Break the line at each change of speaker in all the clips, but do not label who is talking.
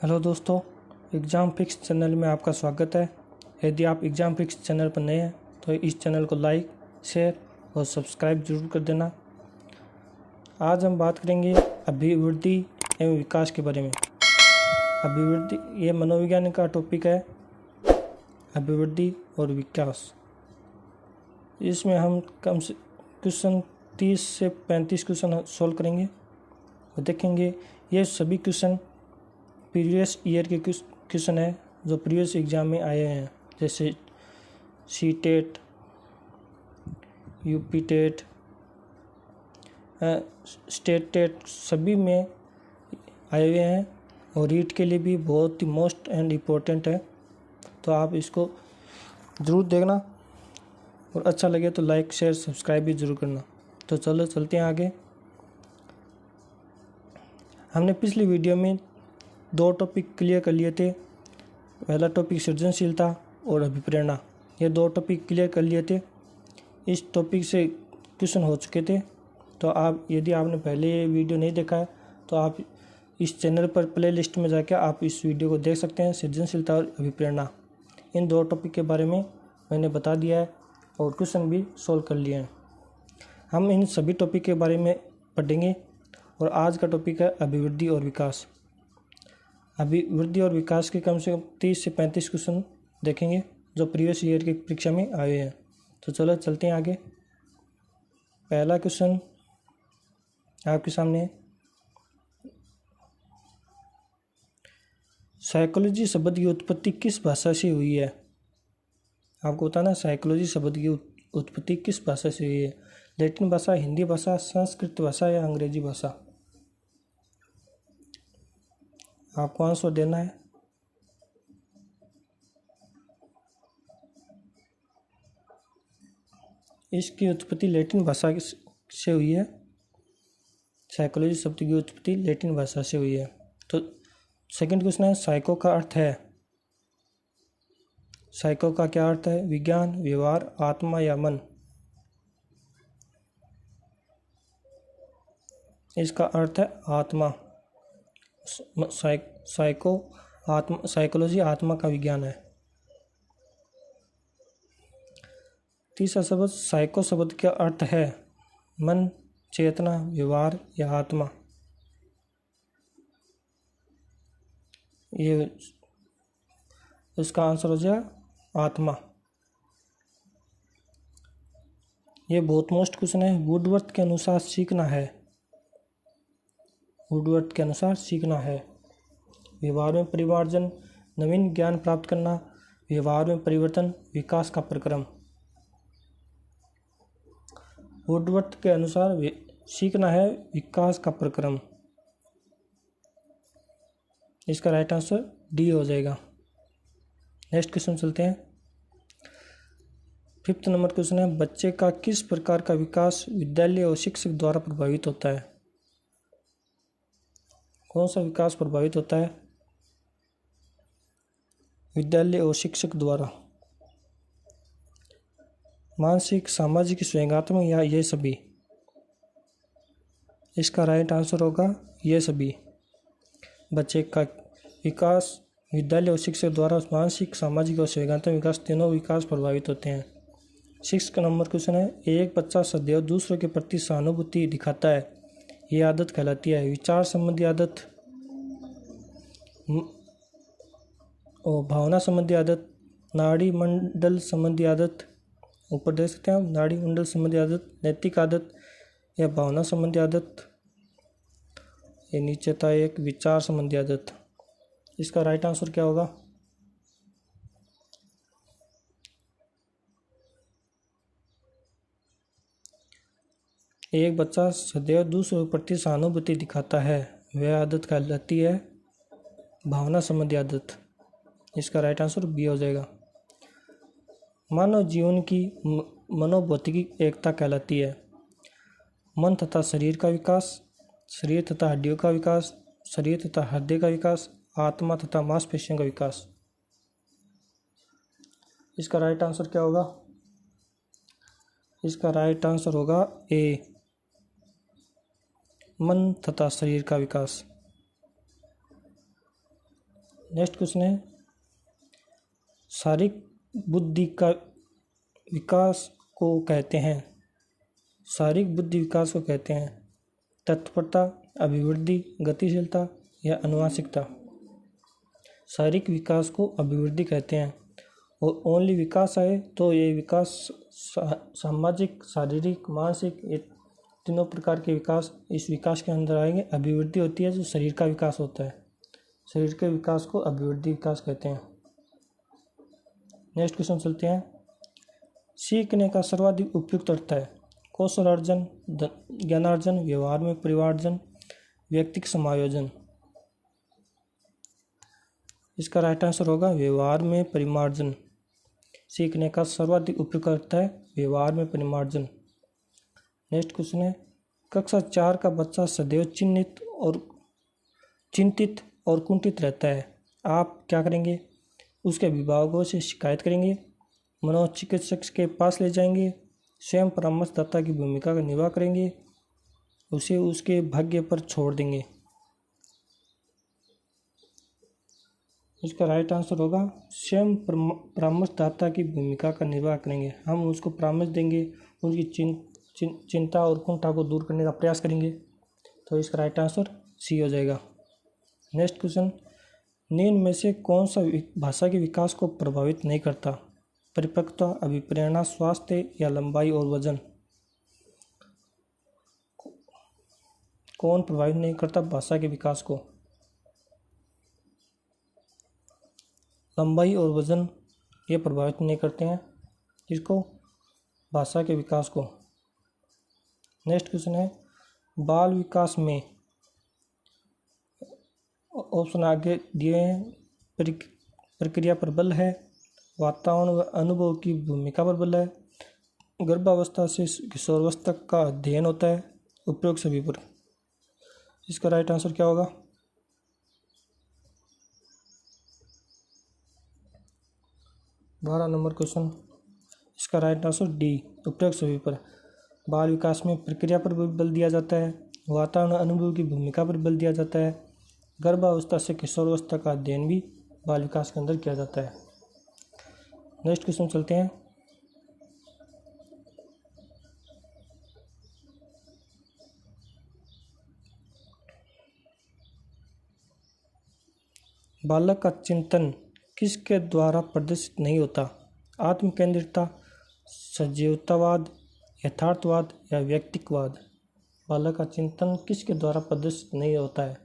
Hello दोस्तों, exam fix channel में आपका स्वागत है। यदि आप एग्ज़ाम फिक्स चैनल पर नए हैं तो इस चैनल को लाइक, शेयर और सब्सक्राइब जरूर कर देना। आज हम बात करेंगे अभिवृद्धि एवं विकास के बारे में। अभिवृद्धि ये मनोविज्ञान का टॉपिक है, अभिवृद्धि और विकास। इसमें हम कम से क्वेश्चन 30 से 35 क्वेश्चन सॉल्व करेंगे और देखेंगे ये सभी क्वेश्चन प्रीवियस ईयर के क्वेश्चन है जो प्रीवियस एग्ज़ाम में आए हैं, जैसे C TET, UP TET, state TET सभी में आए हुए हैं और रीट के लिए भी बहुत ही मोस्ट एंड इम्पोर्टेंट है। तो आप इसको ज़रूर देखना और अच्छा लगे तो लाइक, शेयर, सब्सक्राइब भी ज़रूर करना। तो चलो चलते हैं आगे। हमने पिछली वीडियो में 2 टॉपिक क्लियर कर लिए थे। पहला टॉपिक सृजनशीलता और अभिप्रेरणा, ये 2 टॉपिक क्लियर कर लिए थे। इस टॉपिक से क्वेश्चन हो चुके थे। तो आप यदि आपने पहले ये वीडियो नहीं देखा है तो आप इस चैनल पर प्ले लिस्ट में जाकर आप इस वीडियो को देख सकते हैं। सृजनशीलता और अभिप्रेरणा, इन 2 टॉपिक के बारे में मैंने बता दिया है और क्वेश्चन भी सॉल्व कर लिए हैं। हम इन सभी टॉपिक के बारे में पढ़ेंगे और आज का टॉपिक है अभिवृद्धि और विकास। अभिवृद्धि और विकास के कम से कम 30 से 35 क्वेश्चन देखेंगे जो प्रीवियस ईयर की परीक्षा में आए हैं। तो चलो चलते हैं आगे। पहला क्वेश्चन आपके सामने है, साइकोलॉजी शब्द की उत्पत्ति किस भाषा से हुई है? आपको बताना साइकोलॉजी शब्द की उत्पत्ति किस भाषा से हुई है। लैटिन भाषा, हिंदी भाषा, संस्कृत भाषा या अंग्रेजी भाषा? आपको आंसर देना है। इसकी उत्पत्ति लैटिन भाषा से हुई है। साइकोलॉजी शब्द की उत्पत्ति लैटिन भाषा से हुई है। तो सेकंड क्वेश्चन है, साइको का अर्थ है? साइको का क्या अर्थ है? विज्ञान, व्यवहार, आत्मा या मन? इसका अर्थ है आत्मा। साइको आत्मा, साइकोलॉजी आत्मा का विज्ञान है। तीसरा शब्द, साइको शब्द का अर्थ है मन, चेतना, व्यवहार या आत्मा? ये इसका आंसर हो जाएगा आत्मा। ये बहुत मोस्ट क्वेश्चन है। वुडवर्थ के अनुसार सीखना है? वुडवर्थ के अनुसार सीखना है व्यवहार में परिमार्जन, नवीन ज्ञान प्राप्त करना, व्यवहार में परिवर्तन, विकास का प्रक्रम? वुडवर्थ के अनुसार सीखना है विकास का प्रक्रम। इसका राइट आंसर डी हो जाएगा। नेक्स्ट क्वेश्चन चलते हैं। 5th नंबर क्वेश्चन है, बच्चे का किस प्रकार का विकास विद्यालय और शिक्षक द्वारा प्रभावित होता है? कौन सा विकास प्रभावित होता है विद्यालय और शिक्षक द्वारा? मानसिक, सामाजिक, स्वयंगात्मक या ये सभी? इसका राइट आंसर होगा ये सभी। बच्चे का विकास विद्यालय और शिक्षक द्वारा मानसिक, सामाजिक और स्वयंगात्मक विकास तीनों विकास प्रभावित होते हैं। 6 नंबर क्वेश्चन है, एक बच्चा सदैव दूसरों के प्रति सहानुभूति दिखाता है, ये आदत कहलाती है? विचार संबंधी आदत और भावना संबंधी आदत, नाड़ी मंडल संबंधी आदत, ऊपर देख सकते हैं आप, नाड़ी मंडल संबंधी आदत, नैतिक आदत या भावना संबंधी आदत? ये नीचे था एक विचार संबंधी आदत। इसका राइट आंसर क्या होगा? एक बच्चा सदैव दूसरों के प्रति सहानुभूति दिखाता है, वह आदत कहलाती है भावना संबंधी आदत। इसका राइट आंसर बी हो जाएगा। मानव जीवन की मनोभौतिकी एकता कहलाती है? मन तथा शरीर का विकास, शरीर तथा हड्डियों का विकास, शरीर तथा हृदय का विकास, आत्मा तथा मांसपेशियों का विकास? इसका राइट आंसर क्या होगा? इसका राइट आंसर होगा ए, मन तथा शरीर का विकास। नेक्स्ट क्वेश्चन है, शारीरिक बुद्धि का विकास को कहते हैं, शारीरिक बुद्धि विकास को कहते हैं तत्परता, अभिवृद्धि, गतिशीलता या अनुवांशिकता। शारीरिक विकास को अभिवृद्धि कहते हैं और ओनली विकास आए तो ये विकास सामाजिक, शारीरिक, मानसिक, ये तीनों प्रकार के विकास इस विकास के अंदर आएंगे। अभिवृद्धि होती है जो शरीर का विकास होता है, शरीर के विकास को अभिवृद्धि विकास कहते हैं। नेक्स्ट क्वेश्चन चलते हैं, सीखने का सर्वाधिक उपयुक्त अर्थ है कौशल अर्जन, ज्ञानार्जन, व्यवहार में परिवार्जन, व्यक्तिक समायोजन। इसका राइट आंसर होगा व्यवहार में परिमार्जन। सीखने का सर्वाधिक उपयुक्त अर्थ है व्यवहार में परिमार्जन। नेक्स्ट क्वेश्चन है, कक्षा 4 का बच्चा सदैव चिंतित और कुंठित रहता है, आप क्या करेंगे? उसके अभिभावकों से शिकायत करेंगे, मनोचिकित्सक के पास ले जाएंगे, स्वयं परामर्शदाता की भूमिका का निर्वाह करेंगे, उसे उसके भाग्य पर छोड़ देंगे। इसका राइट आंसर होगा स्वयं परामर्शदाता की भूमिका का निर्वाह करेंगे। हम उसको परामर्श देंगे, उनकी चिंता और कुंठा को दूर करने का प्रयास करेंगे। तो इसका राइट आंसर सी हो जाएगा। नेक्स्ट क्वेश्चन, निम्न में से कौन सा भाषा के विकास को प्रभावित नहीं करता? परिपक्वता, अभिप्रेरणा, स्वास्थ्य या लंबाई और वजन। कौन प्रभावित नहीं करता भाषा के विकास को? लंबाई और वजन ये प्रभावित नहीं करते हैं किसको? भाषा के विकास को। नेक्स्ट क्वेश्चन है, बाल विकास में ऑप्शन आगे दिए हैं, प्रक्रिया पर बल है, वातावरण व अनुभव की भूमिका पर बल है, गर्भावस्था से किशोरावस्था का अध्ययन होता है, उपयोग सभी पर। इसका राइट आंसर क्या होगा? 12 नंबर क्वेश्चन, इसका राइट आंसर डी, उपयोग सभी पर। बाल विकास में प्रक्रिया पर बल दिया जाता है, वातावरण अनुभव की भूमिका पर बल दिया जाता है, गर्भावस्था से किशोरावस्था का अध्ययन भी बाल विकास के अंदर किया जाता है। नेक्स्ट क्वेश्चन चलते हैं, बालक का चिंतन किसके द्वारा प्रदर्शित नहीं होता? आत्मकेंद्रितता, सजीवतावाद, यथार्थवाद या व्यक्तिकवाद। बालक का चिंतन किसके द्वारा प्रदर्शित नहीं होता है?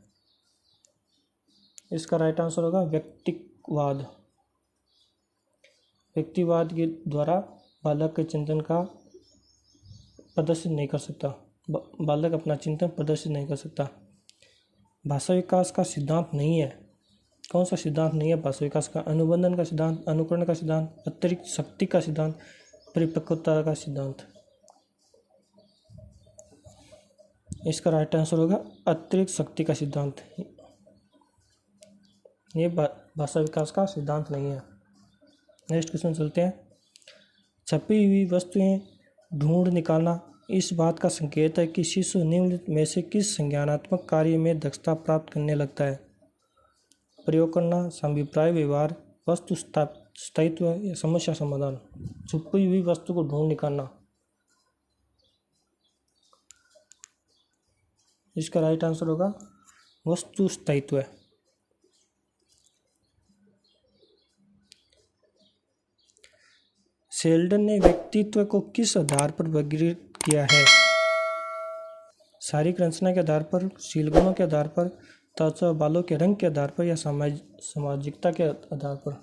इसका राइट आंसर होगा व्यक्तिकवाद। व्यक्तिवाद के द्वारा बालक के चिंतन का प्रदर्शित नहीं कर सकता, बालक अपना चिंतन प्रदर्शित नहीं कर सकता। भाषा विकास का सिद्धांत नहीं है, कौन सा सिद्धांत नहीं है भाषा विकास का? अनुबंधन का सिद्धांत, अनुकरण का सिद्धांत, अतिरिक्त शक्ति का सिद्धांत, परिपक्वता का सिद्धांत। इसका राइट आंसर होगा अतिरिक्त शक्ति का सिद्धांत। ये भाषा विकास का सिद्धांत नहीं है। नेक्स्ट क्वेश्चन चलते हैं, छपी हुई वस्तुएं ढूंढ निकालना इस बात का संकेत है कि शिशु निम्नलिखित में से किस संज्ञानात्मक कार्य में दक्षता प्राप्त करने लगता है? प्रयोग करना, समभिप्राय व्यवहार, वस्तु स्थायित्व या समस्या समाधान। छुपी हुई वस्तु को ढूंढ निकालना। इसका राइट आंसर होगा वस्तु स्थायित्व। शेल्डन ने व्यक्तित्व को किस आधार पर वर्गीकृत किया है? शारीरिक रचना के आधार पर, शील गुणों के आधार पर, त्वचा बालों के रंग के आधार पर या सामाजिकता के आधार पर।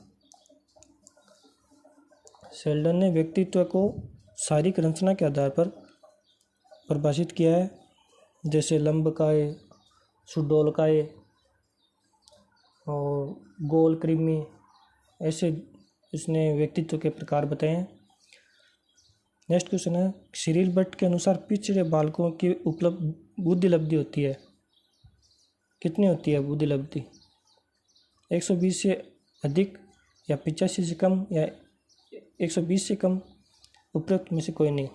शेल्डन ने व्यक्तित्व को शारीरिक रचना के आधार पर परिभाषित किया है, जैसे लंबकाय, सुडौलकाय और गोल कृमि, ऐसे इसने व्यक्तित्व के प्रकार बताए हैं। नेक्स्ट क्वेश्चन है, सिरिल भट्ट के अनुसार पिछड़े बालकों की बुद्धि लब्धि होती है, कितनी होती है बुद्धि लब्धि? 120 से अधिक या 85 से कम या 120 से कम? उपरोक्त में से कोई नहीं।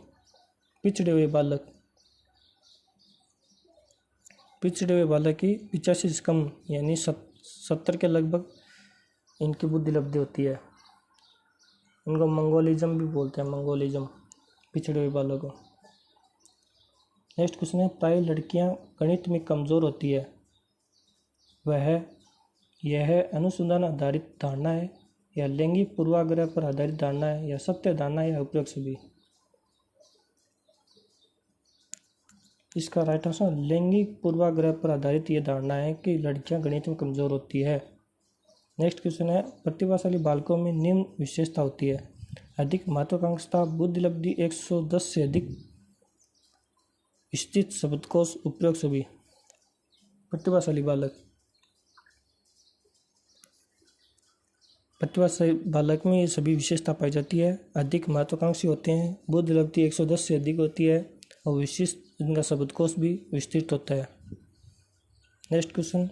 पिछड़े हुए बालक की 85 से कम यानी 70 के लगभग इनकी बुद्धि लब्धि होती है। इनको मंगोलिज्म भी बोलते हैं, मंगोलिज्म, पिछड़े हुए बालों को। नेक्स्ट क्वेश्चन है, प्राय लड़कियां गणित में कमज़ोर होती है, यह अनुसंधान आधारित धारणा है या लैंगिक पूर्वाग्रह पर आधारित धारणा है या सत्य धारणा या उपरोक्त सभी? इसका राइट आंसर लैंगिक पूर्वाग्रह पर आधारित ये धारणा है कि लड़कियां गणित में कमज़ोर होती है। नेक्स्ट क्वेश्चन है, प्रतिभाशाली बालकों में निम्न विशेषता होती है, अधिक महत्वाकांक्षा, बुद्धि लब्धि, 110 से अधिक विस्तृत शब्दकोश, उपरोक्त सभी? प्रतिभाशाली बालक में ये सभी विशेषता पाई जाती है। अधिक महत्वाकांक्षी होते हैं, बुद्धि लब्धि 110 से अधिक होती है और विशिष्ट इनका शब्दकोश भी विस्तृत होता है। नेक्स्ट क्वेश्चन,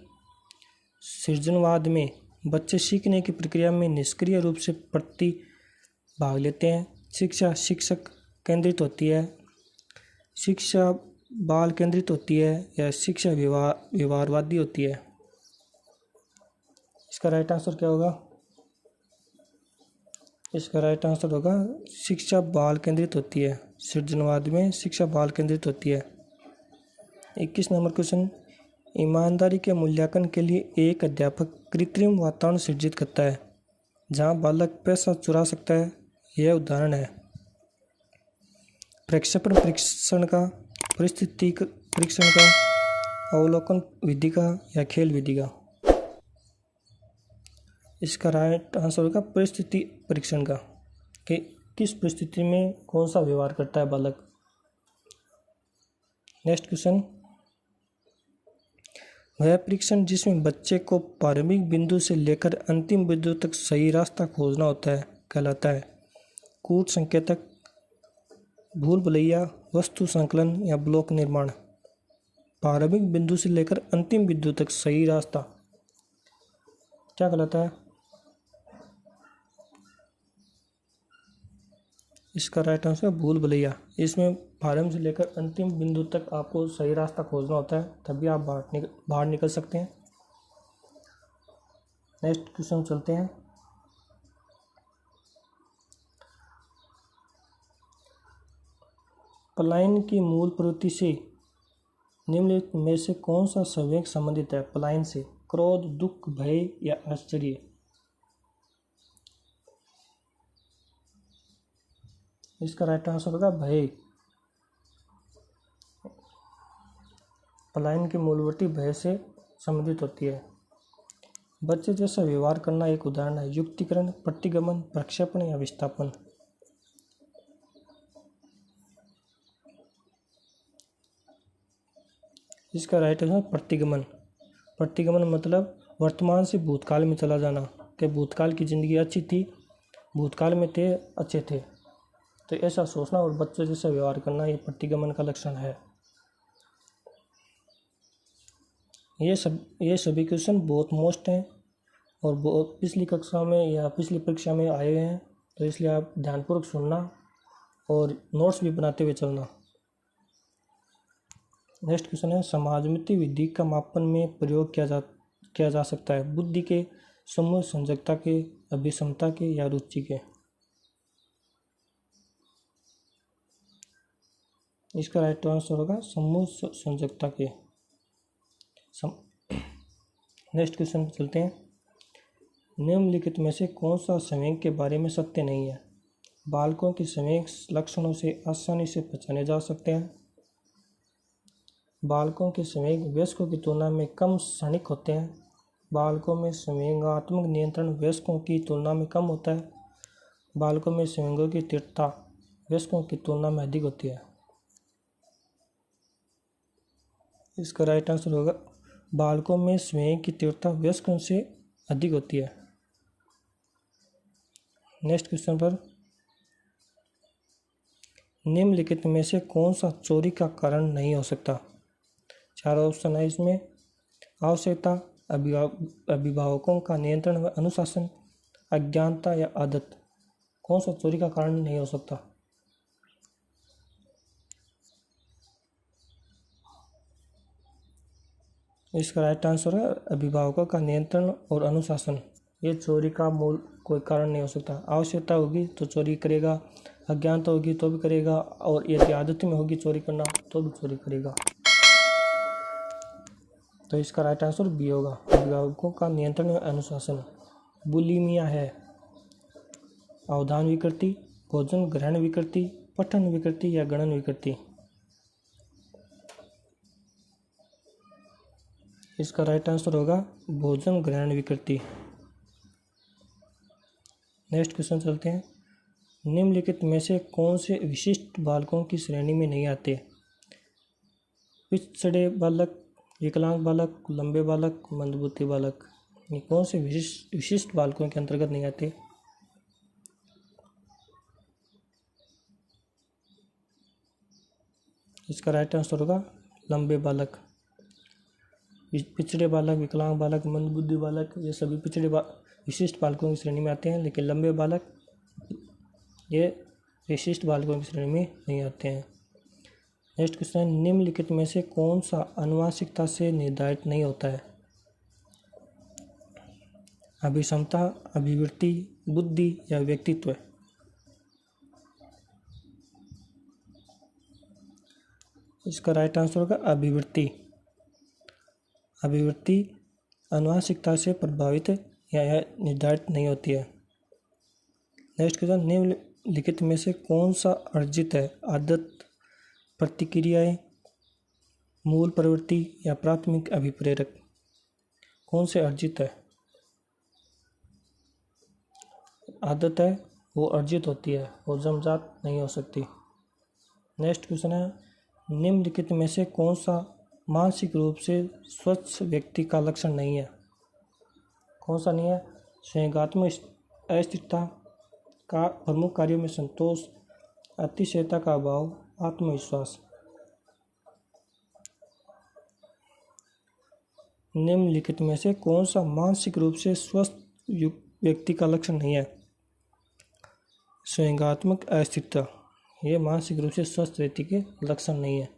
सृजनवाद में बच्चे सीखने की प्रक्रिया में निष्क्रिय रूप से भाग लेते हैं। शिक्षा शिक्षक केंद्रित होती है, शिक्षा बाल केंद्रित होती है या शिक्षा व्यवहारवादी होती है? इसका राइट आंसर क्या होगा? इसका राइट आंसर होगा शिक्षा बाल केंद्रित होती है। सृजनवाद में शिक्षा बाल केंद्रित होती है। 21 नंबर क्वेश्चन, ईमानदारी के मूल्यांकन के लिए एक अध्यापक कृत्रिम वातावरण सृजित करता है जहां बालक पैसा चुरा सकता है। यह उदाहरण है प्रक्षेपण परीक्षण का, परिस्थिति परीक्षण का, अवलोकन विधि का या खेल विधि का? इसका राइट आंसर होगा परिस्थिति परीक्षण का, कि किस परिस्थिति में कौन सा व्यवहार करता है बालक। नेक्स्ट क्वेश्चन, वह परीक्षण जिसमें बच्चे को प्रारंभिक बिंदु से लेकर अंतिम बिंदु तक सही रास्ता खोजना होता है कहलाता है कूट संकेतक, भूल भुलैया, वस्तु संकलन या ब्लॉक निर्माण? प्रारंभिक बिंदु से लेकर अंतिम बिंदु तक सही रास्ता क्या कहलाता है? इसका राइट आंसर भूल भुलैया। इसमें प्रारंभ से लेकर अंतिम बिंदु तक आपको सही रास्ता खोजना होता है, तभी आप बाहर निकल सकते हैं। नेक्स्ट क्वेश्चन चलते हैं। पलायन की मूल प्रवृत्ति से निम्नलिखित में से कौन सा संवेग संबंधित है? पलायन से क्रोध, दुख, भय या आश्चर्य? इसका राइट आंसर होगा भय। पलायन की मूल प्रवृत्ति भय से संबंधित होती है। बच्चे जैसा व्यवहार करना एक उदाहरण है, युक्तिकरण, प्रतिगमन, प्रक्षेपण या विस्थापन? इसका राइट आंसर प्रतिगमन। प्रतिगमन मतलब वर्तमान से भूतकाल में चला जाना, कि भूतकाल की ज़िंदगी अच्छी थी, भूतकाल में थे, अच्छे थे, तो ऐसा सोचना और बच्चों जैसा व्यवहार करना ये प्रतिगमन का लक्षण है। ये सभी क्वेश्चन बहुत मोस्ट हैं और बहुत पिछली कक्षा में या पिछली परीक्षा में आए हुए हैं, तो इसलिए आप ध्यानपूर्वक सुनना और नोट्स भी बनाते हुए चलना। नेक्स्ट क्वेश्चन है, समाजमिति विधि का मापन में प्रयोग किया जा सकता है बुद्धि के, समूह संयोजकता के, अभिक्षमता के या रुचि के? इसका राइट आंसर होगा समूह संयोजकता के। नेक्स्ट क्वेश्चन पर चलते हैं। निम्नलिखित में से कौन सा संवेग के बारे में सत्य नहीं है? बालकों के संवेग लक्षणों से आसानी से पहचाने जा सकते हैं। बालकों के संवेग वयस्कों की तुलना में कम क्षणिक होते हैं। बालकों में संवेगात्मक नियंत्रण वयस्कों की तुलना में कम होता है। बालकों में संवेगों की तीव्रता वयस्कों की तुलना में अधिक होती है। इसका राइट आंसर होगा बालकों में संवेग की तीव्रता वयस्कों से अधिक होती है। नेक्स्ट क्वेश्चन पर, निम्नलिखित में से कौन सा चोरी का कारण नहीं हो सकता? 4 ऑप्शन है इसमें। आवश्यकता, अभिभावकों का नियंत्रण व अनुशासन, अज्ञानता या आदत? कौन सा चोरी का कारण नहीं हो सकता? इसका राइट आंसर है अभिभावकों का नियंत्रण और अनुशासन। ये चोरी का मूल कोई कारण नहीं हो सकता। आवश्यकता होगी तो चोरी करेगा, अज्ञानता होगी तो भी करेगा, और यदि आदत में होगी चोरी करना तो भी चोरी करेगा। तो इसका राइट आंसर बी होगा, अभिभावकों का नियंत्रण में अनुशासन। बुलिमिया है अवधान विकृति, भोजन ग्रहण विकृति, पठन विकृति या गणन विकृति। इसका राइट आंसर होगा भोजन ग्रहण विकृति। नेक्स्ट क्वेश्चन चलते हैं। निम्नलिखित में से कौन से विशिष्ट बालकों की श्रेणी में नहीं आते? पिछड़े बालक, विकलांग बालक, लंबे बालक, मंदबुद्धि बालक। ये कौन से विशिष्ट बालकों के अंतर्गत नहीं आते? इसका राइट आंसर होगा लंबे बालक। पिछड़े बालक, विकलांग बालक, मंदबुद्धि बालक ये सभी विशिष्ट बालकों की श्रेणी में आते हैं, लेकिन लंबे बालक ये विशिष्ट बालकों की श्रेणी में नहीं आते हैं। नेक्स्ट क्वेश्चन, निम्नलिखित में से कौन सा आनुवंशिकता से निर्धारित नहीं होता है? अभिक्षमता, अभिवृत्ति, बुद्धि या व्यक्तित्व। इसका राइट आंसर होगा अभिवृत्ति। अभिवृत्ति आनुवंशिकता से प्रभावित या निर्धारित नहीं होती है। नेक्स्ट क्वेश्चन, निम्नलिखित में से कौन सा अर्जित है? आदत, प्रतिक्रियाएं, मूल प्रवृत्ति या प्राथमिक अभिप्रेरक। कौन से अर्जित है? आदत है वो अर्जित होती है, वो जन्मजात नहीं हो सकती। नेक्स्ट क्वेश्चन है, निम्नलिखित में से कौन सा मानसिक रूप से स्वस्थ व्यक्ति का लक्षण नहीं है? कौन सा नहीं है? संयोगात्मक अस्थिरता का, प्रमुख कार्यों में संतोष, अतिशयता का अभाव, आत्मविश्वास। निम्नलिखित में से कौन सा मानसिक रूप से स्वस्थ व्यक्ति का लक्षण नहीं है? संयोगात्मक अस्थिरता ये मानसिक रूप से स्वस्थ व्यक्ति के लक्षण नहीं है।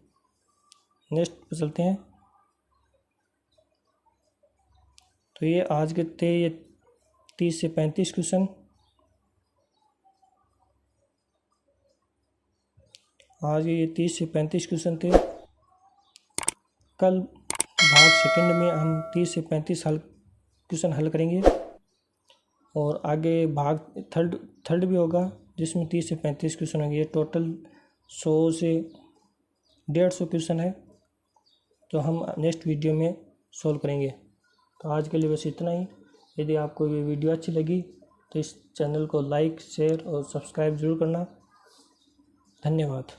नेक्स्ट पे चलते हैं। तो ये आज के थे ये 30 से 35 क्वेश्चन। आज ये 30 से 35 क्वेश्चन थे। कल भाग सेकंड में हम 30 से 35 क्वेश्चन हल करेंगे, और आगे भाग थर्ड भी होगा जिसमें 30 से 35 क्वेश्चन होंगे। टोटल 100 से 150 क्वेश्चन है, तो हम नेक्स्ट वीडियो में सॉल्व करेंगे। तो आज के लिए बस इतना ही। यदि आपको ये वीडियो अच्छी लगी तो इस चैनल को लाइक, शेयर और सब्सक्राइब ज़रूर करना। धन्यवाद।